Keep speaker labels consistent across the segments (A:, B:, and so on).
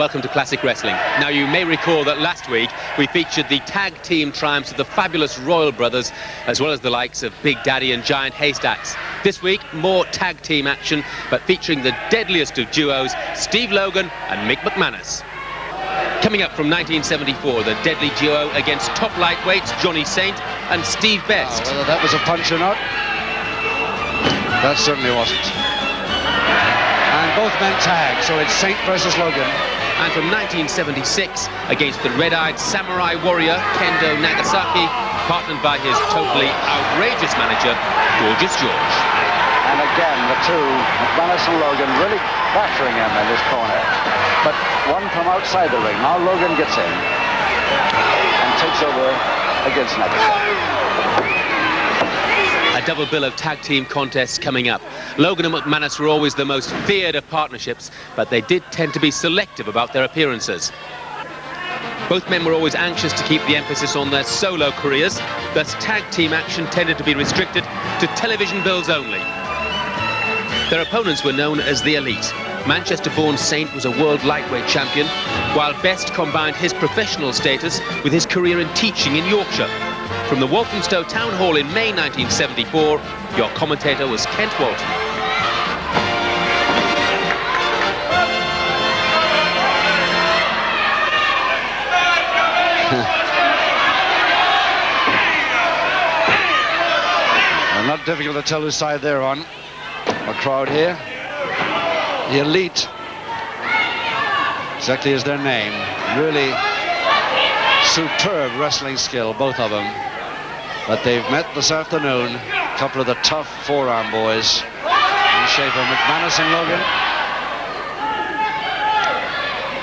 A: welcome to Classic Wrestling. Now, you may recall that last week we featured the tag team triumphs of the fabulous Royal Brothers, as well as the likes of Big Daddy and Giant Haystacks. This week, more tag team action, but featuring the deadliest of duos, Steve Logan and Mick McManus. Coming up from 1974, the deadly duo against top lightweights Johnny Saint and Steve Best.
B: Whether that was a punch or not, that certainly wasn't. And both men tagged, so it's Saint versus Logan.
A: And from 1976, against the red-eyed samurai warrior Kendo Nagasaki, partnered by his totally outrageous manager, Gorgeous George.
C: And again, the two, McManus and Logan, really battering him in this corner. But one from outside the ring. Now Logan gets in and takes over against Nagasaki.
A: A double bill of tag team contests coming up. Logan and McManus were always the most feared of partnerships, but they did tend to be selective about their appearances. Both men were always anxious to keep the emphasis on their solo careers, thus tag team action tended to be restricted to television bills only. Their opponents were known as the Elite. Manchester-born Saint was a world lightweight champion, while Best combined his professional status with his career in teaching in Yorkshire. From the Walthamstow Town Hall in May 1974, your commentator was Kent Walton.
B: Not difficult to tell whose side they're on. A crowd here. The Elite, exactly as their name. Really superb wrestling skill, both of them. But they've met this afternoon, a couple of the tough forearm boys in shape of McManus and Logan.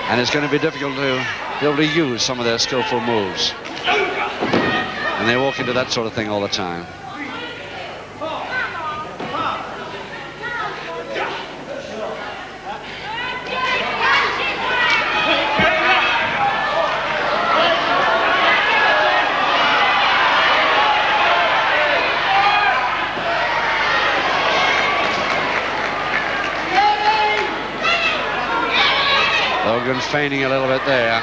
B: And it's going to be difficult to be able to use some of their skillful moves. And they walk into that sort of thing all the time. Logan feigning a little bit there.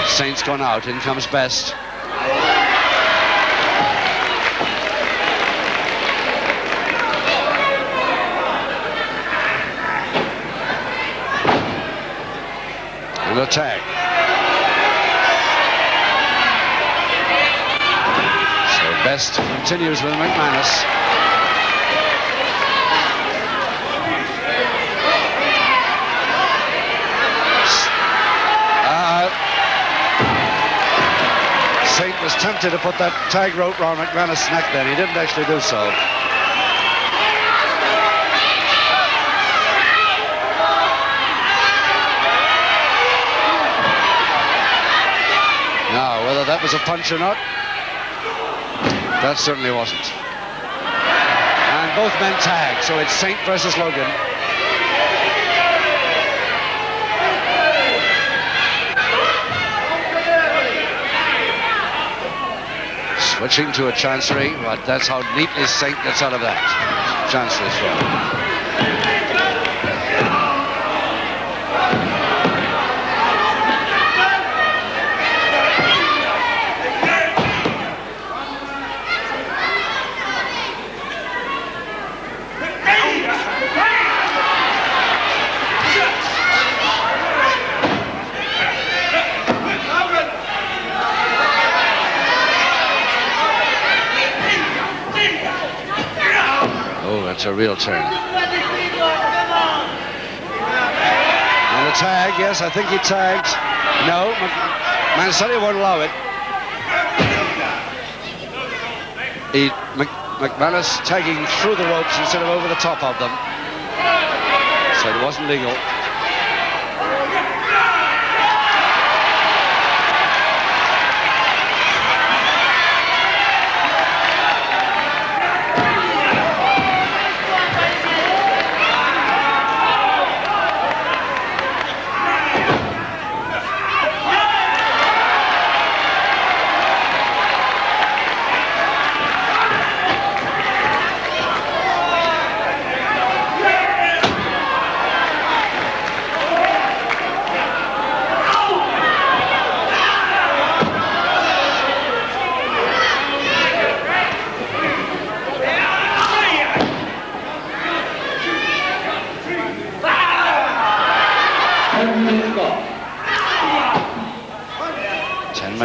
B: Saint's gone out. In comes Best. And a tag. So Best continues with McManus. Saint was tempted to put that tag rope around McManus' neck then. He didn't actually do so. Now, whether that was a punch or not, that certainly wasn't. And both men tagged, so it's Saint versus Logan. Switching to a chancery, but that's how neatly Saint gets out of that. Chancery throw. It's a real turn. And the tag, yes, I think he tagged. No, Mansell won't allow it. McManus tagging through the ropes instead of over the top of them. So it wasn't legal.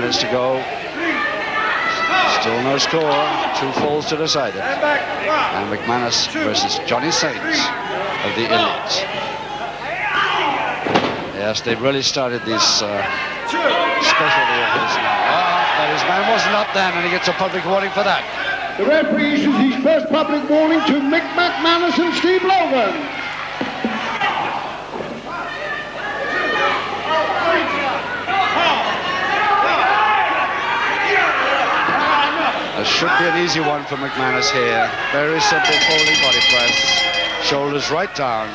B: minutes to go. Still no score. 2 falls to decide it. And McManus versus Johnny Saint of the Elite. Yes, they've really started this specialty of his now. But his man wasn't up then, and he gets a public warning for that.
D: The referee issues his first public warning to Mick McManus and Steve Logan.
B: It should be an easy one for McManus here. Very simple folding body press. Shoulders right down.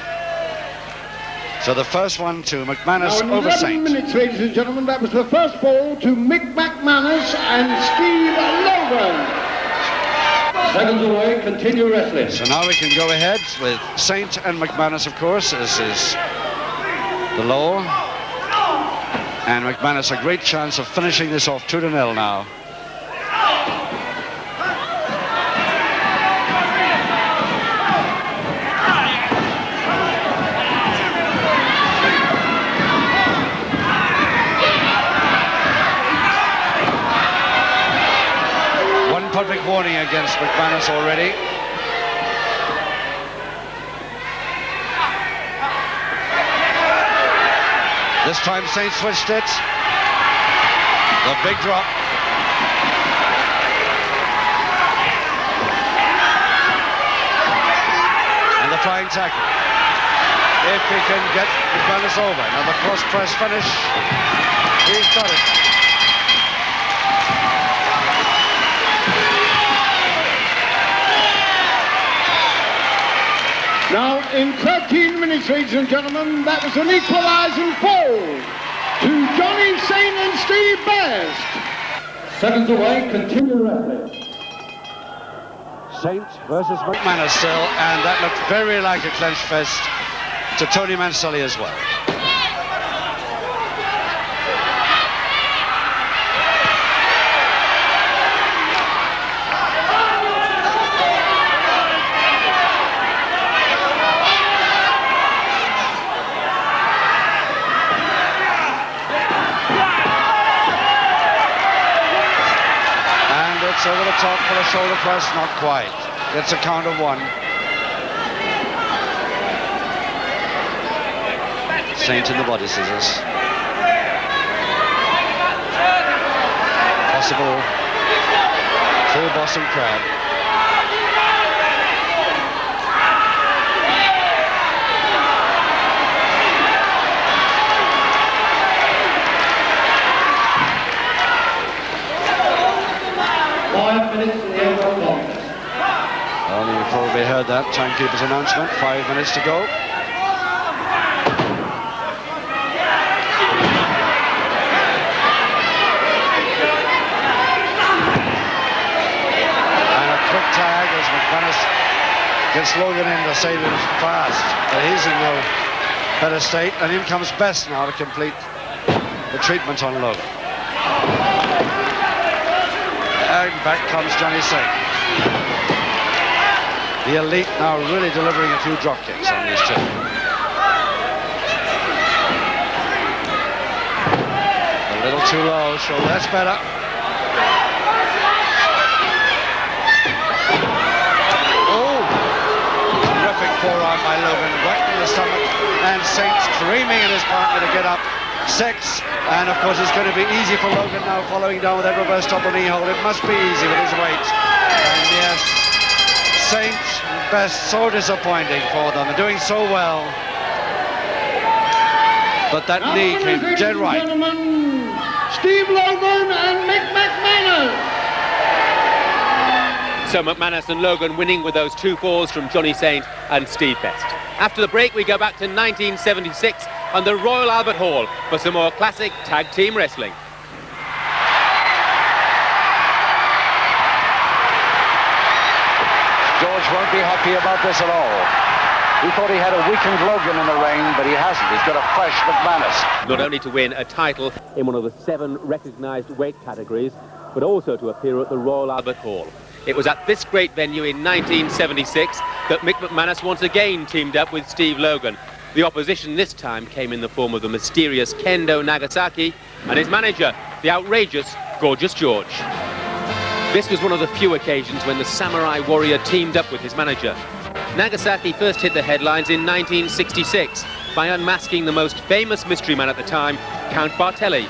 B: So the first one to McManus
D: now,
B: over
D: 11
B: Saint.
D: minutes, ladies and gentlemen. That was the first fall to Mick McManus and Steve Logan. Seconds away, continue wrestling.
B: So now we can go ahead with Saint and McManus, of course, as is the law. And McManus a great chance of finishing this off 2-0 now. Public warning against McManus already. This time Saint switched it. The big drop. And the flying tackle. If he can get McManus over. Now the cross press finish. He's got it.
D: Now, in 13 minutes, ladies and gentlemen, that was an equalising fall to Johnny Saint and Steve Best. Seconds away, continue wrestling.
B: Saint versus McManus still, and that looked very like a clenched fist to Tony Manselli as well. Over the top for a shoulder press, not quite. Gets a count of 1. Saint in the body scissors. Possible full Boston crab. Well, you've probably heard that timekeeper's announcement. 5 minutes to go. And a quick tag as McManus gets Logan in to save him fast. But he's in no better state. And in comes Best now to complete the treatment on Logan. And back comes Johnny Saint. The Elite now really delivering a few drop kicks on these two. A little too low, so that's better. Oh! Terrific forearm by Logan, right in the stomach. And Saint screaming at his partner to get up. 6, and of course it's going to be easy for Logan now, following down with that reverse double knee hold. It must be easy with his weight. And yes, Saint and Best, so disappointing for them. They're doing so well, but that
D: now
B: knee came dead right.
D: Steve Logan and Mick McManus.
A: So McManus and Logan winning with those 2 falls from Johnny Saint and Steve Best. After the break, we go back to 1976 and the Royal Albert Hall for some more classic tag team wrestling.
C: George won't be happy about this at all. He thought he had a weakened Logan in the ring, but he hasn't. He's got a fresh McManus.
A: Not only to win a title in one of the 7 recognised weight categories, but also to appear at the Royal Albert Hall. It was at this great venue in 1976 that Mick McManus once again teamed up with Steve Logan. The opposition this time came in the form of the mysterious Kendo Nagasaki and his manager, the outrageous Gorgeous George. This was one of the few occasions when the samurai warrior teamed up with his manager. Nagasaki first hit the headlines in 1966 by unmasking the most famous mystery man at the time, Count Bartelli.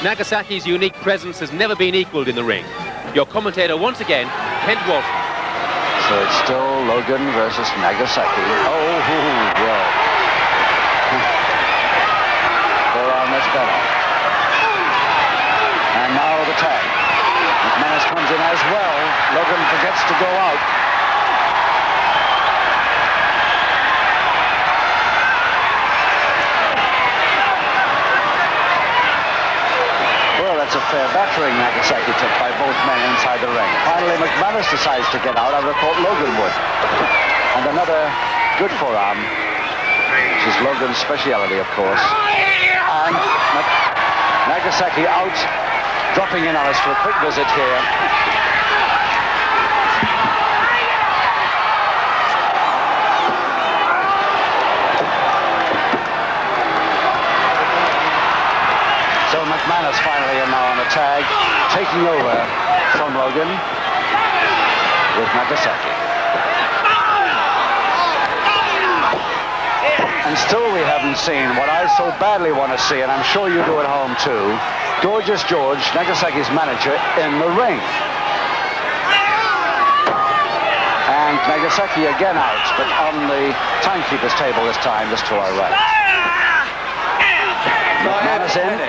A: Nagasaki's unique presence has never been equalled in the ring. Your commentator once again, Kent Walton.
C: So it's still Logan versus Nagasaki. Oh, whoa. Forearm that's better. And now the tag. McManus comes in as well. Logan forgets to go out. Well, that's a fair battering Nagasaki took by both men inside the ring. Finally, McManus decides to get out. I would have thought Logan would. And another good forearm, which is Logan's speciality, of course. And Nagasaki out, dropping in on us for a quick visit here. So McManus finally in now on the tag, taking over from Logan with Nagasaki. And still we haven't seen what I so badly want to see, and I'm sure you do at home too, Gorgeous George, Nagasaki's manager, in the ring. And Nagasaki again out, but on the timekeeper's table this time, just to our right. McManus in.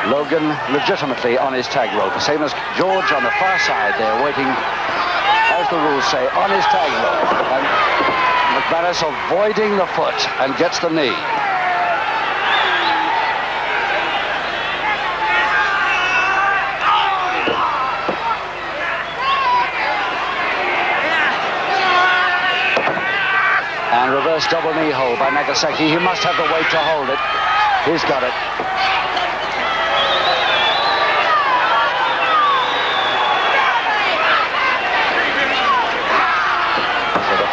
C: Logan legitimately on his tag rope, the same as George on the far side there, waiting, as the rules say, on his tag rope. And McManus avoiding the foot and gets the knee. And reverse double knee hold by Nagasaki. He must have the weight to hold it. He's got it.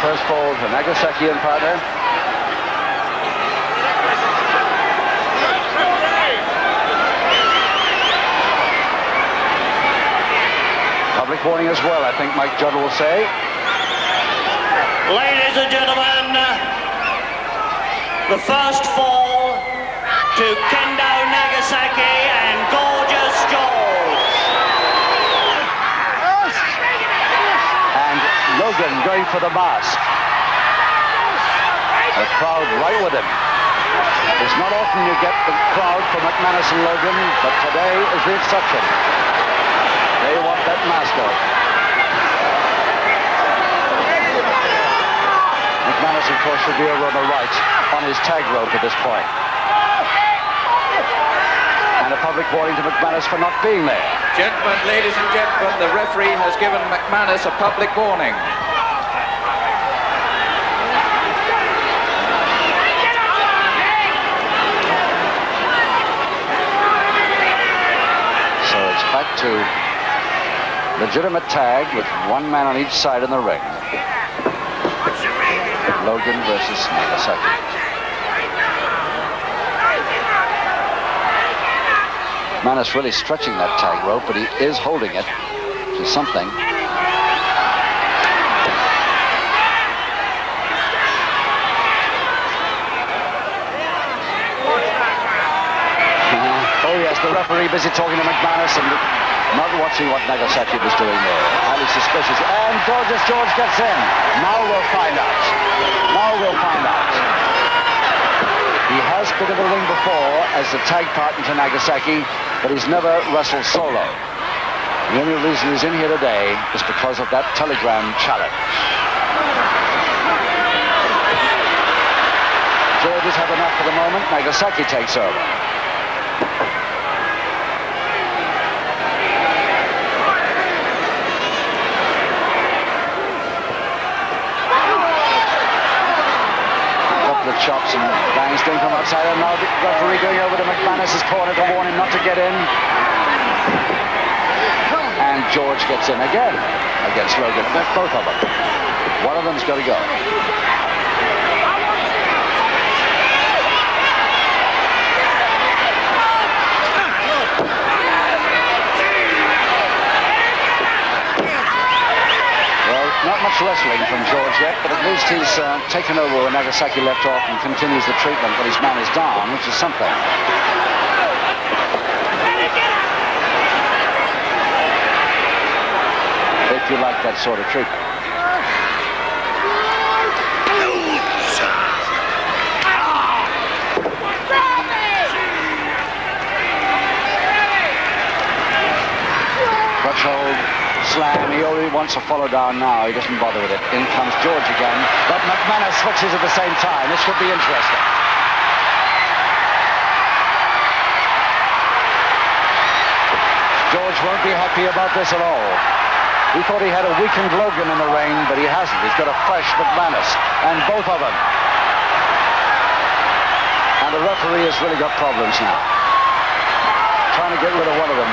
C: First fall to Nagasaki and partner. Public warning as well, I think Mike Judd will say.
E: Ladies and gentlemen, the first fall to Kendo Nagasaki and Gorgeous George.
C: Logan going for the mask. The crowd right with him. It's not often you get the crowd for McManus and Logan, but today is the exception. They want that mask off. McManus, of course, should be over on the right on his tag rope at this point. And a public warning to McManus for not being there.
F: Gentlemen, ladies and gentlemen, the referee has given McManus a public warning.
C: So it's back to legitimate tag with one man on each side in the ring. Logan versus Nagasaki. McManus really stretching that tag rope, but he is holding it to something. Oh yes, the referee busy talking to McManus and not watching what Nagasaki was doing there. Highly suspicious. And Gorgeous George gets in. Now we'll find out. Now we'll find out. He has been in the ring before as the tag partner to Nagasaki, but he's never wrestled solo. The only reason he's in here today is because of that telegram challenge. George has had enough for the moment. Nagasaki takes over. Chops and bangs going from outside, and now the referee going over to McManus' corner to warn him not to get in. And George gets in again against Logan. Both of them. One of them's got to go. not much wrestling from George yet, but at least he's taken over where Nagasaki left off and continues the treatment when his man is down, which is something. If you like that sort of treatment. Hold, slam, he already wants to follow down now, he doesn't bother with it. In comes George again, but McManus switches at the same time. This could be interesting. George won't be happy about this at all. He thought he had a weakened Logan in the ring, but he hasn't. He's got a fresh McManus, and both of them. And the referee has really got problems now. Trying to get rid of one of them.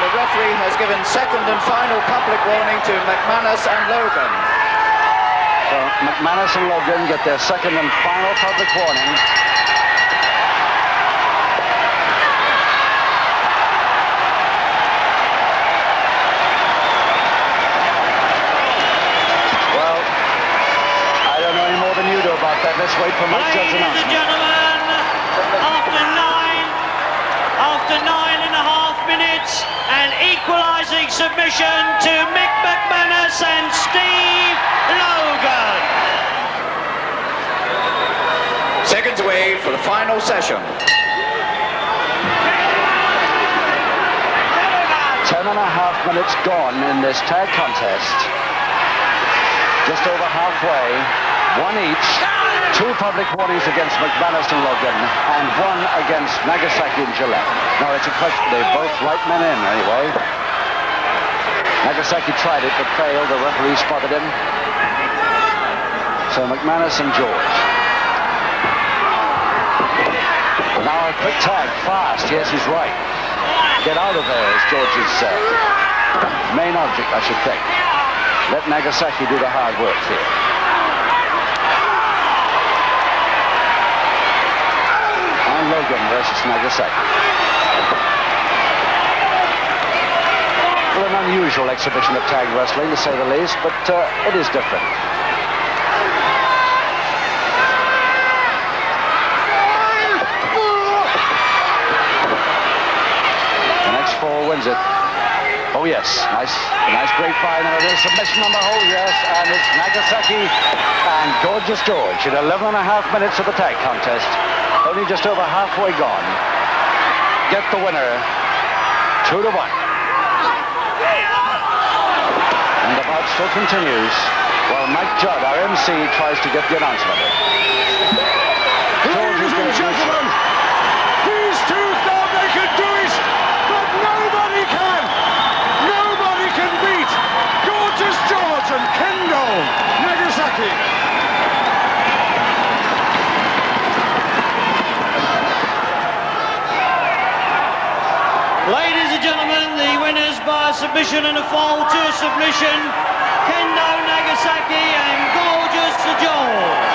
F: The referee has given second and final public warning to McManus and Logan.
C: So McManus and Logan get their second and final public warning. Well, I don't know any more than you do about that. Let's wait for Mike Judd's announcement.
E: Ladies and gentlemen, after 9.5 minutes, an equalising submission to Mick McManus and Steve Logan.
F: Seconds away for the final session.
C: 10.5 minutes gone in this tag contest. Just over halfway, one each. 2 public warnings against McManus and Logan, and 1 against Nagasaki and Gillette. Now it's a question, they're both right men in anyway. Nagasaki tried it but failed, the referee spotted him. So McManus and George. Now a quick tag, fast, yes he's right. Get out of there is George's main object, I should think. Let Nagasaki do the hard work here. Logan versus Nagasaki. Well, an unusual exhibition of tag wrestling, to say the least, but it is different. The next fall wins it. Oh yes, nice grapevine, and it is submission on the hole, yes, and it's Nagasaki and Gorgeous George in 11.5 minutes of the tag contest. Only just over halfway gone. Get the winner, 2-1. And the bout still continues while Mike Judd, our MC, tries to get the announcement. George is going to do it.
D: These two thought they could do it, but nobody can. Nobody can beat Gorgeous George and Kendo Nagasaki.
E: Ladies and gentlemen, the winners by submission and a fall to submission, Kendo Nagasaki and Gorgeous George.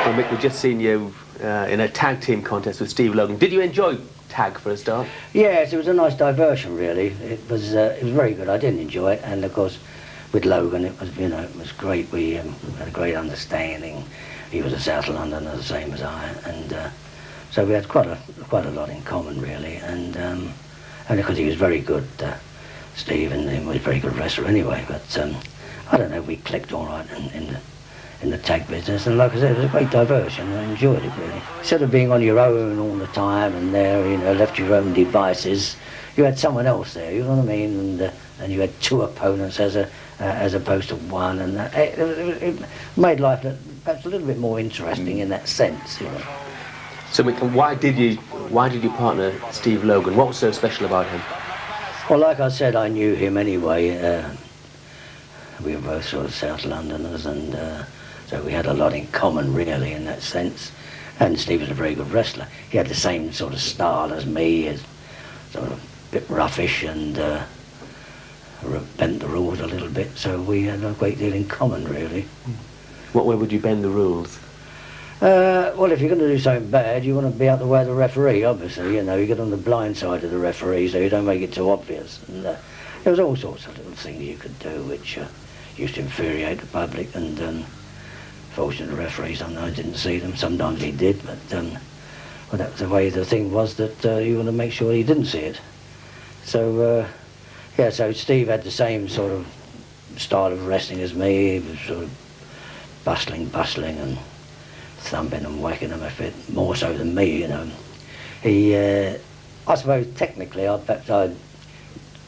A: Well, Mick, we've just seen you in a tag team contest with Steve Logan. Did you enjoy tag for a start?
G: Yes, it was a nice diversion, really. It was very good. I did enjoy it, and of course, with Logan, it was it was great. We had a great understanding. He was a South Londoner, the same as I, and. So we had quite a lot in common, really, and because he was very good, Steve, and he was a very good wrestler anyway. But I don't know, we clicked all right in the tag business, and like I said, it was a great diversion. I enjoyed it really. Instead of being on your own all the time and there, left to your own devices, you had someone else there. You know what I mean? And you had 2 opponents as opposed to 1, and it made life perhaps a little bit more interesting in that sense.
A: So, Mick, why did you partner Steve Logan? What was so special about him?
G: Well, like I said, I knew him anyway. We were both sort of South Londoners, and so we had a lot in common, really, in that sense. And Steve was a very good wrestler. He had the same sort of style as me, as sort of a bit roughish, and bent the rules a little bit, so we had a great deal in common, really.
A: What way would you bend the rules?
G: Well, if you're going to do something bad, you want to be out the way of the referee, obviously. You know, you get on the blind side of the referee, so you don't make it too obvious. And there was all sorts of little things you could do which used to infuriate the public, and fortunately the referee sometimes didn't see them, sometimes he did, but well, that was the way the thing was, that you want to make sure he didn't see it. So, yeah, so Steve had the same sort of style of wrestling as me. He was sort of bustling and thumping and whacking them a bit more so than me, you know. He, I suppose technically, perhaps I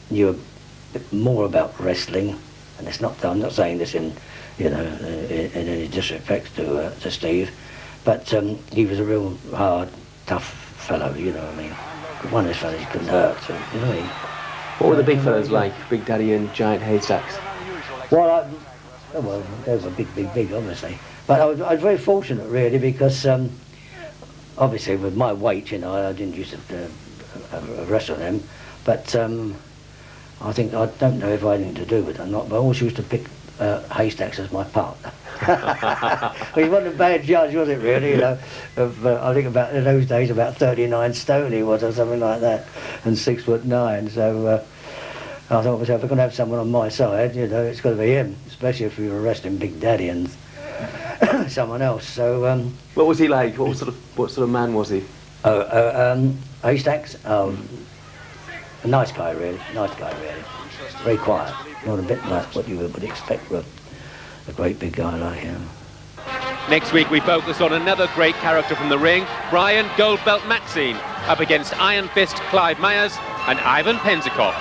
G: knew a bit more about wrestling, and it's not. I'm not saying this in, you know, in any disrespect to Steve, but he was a real hard, tough fellow, you know what I mean. One of those fellows you couldn't hurt, so, you know what I mean.
A: What were the big fellows like? Big Daddy and Giant Haystacks?
G: Well, well, they were big, obviously. But I was very fortunate, really, because obviously with my weight, you know, I didn't used to wrestle them. But I don't know if I had anything to do with it or not, but I always used to pick Haystacks as my partner. Well, he wasn't a bad judge, was it, really? You know, I think in those days about 39 stone he was, or something like that, and 6'9". So I thought, if I'm going to have someone on my side, you know, it's got to be him, especially if we were wrestling Big Daddy and someone else. So
A: what was he like? What sort of man was he?
G: Haystacks. A nice guy, really. Very quiet. Not a bit like what you would expect from a great big guy like him.
A: Next week we focus on another great character from the ring, Brian Goldbelt Maxine, up against Iron Fist Clyde Myers and Ivan Pensacough.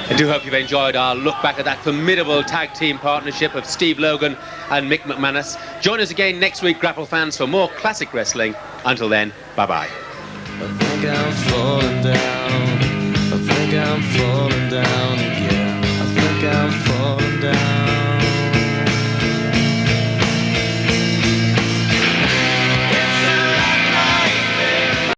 A: I do hope you've enjoyed our look back at that formidable tag team partnership of Steve Logan and Mick McManus. Join us again next week, Grapple fans, for more classic wrestling. Until then, bye-bye.
H: I think I'm falling down. I think I'm falling down again. I think I'm falling down.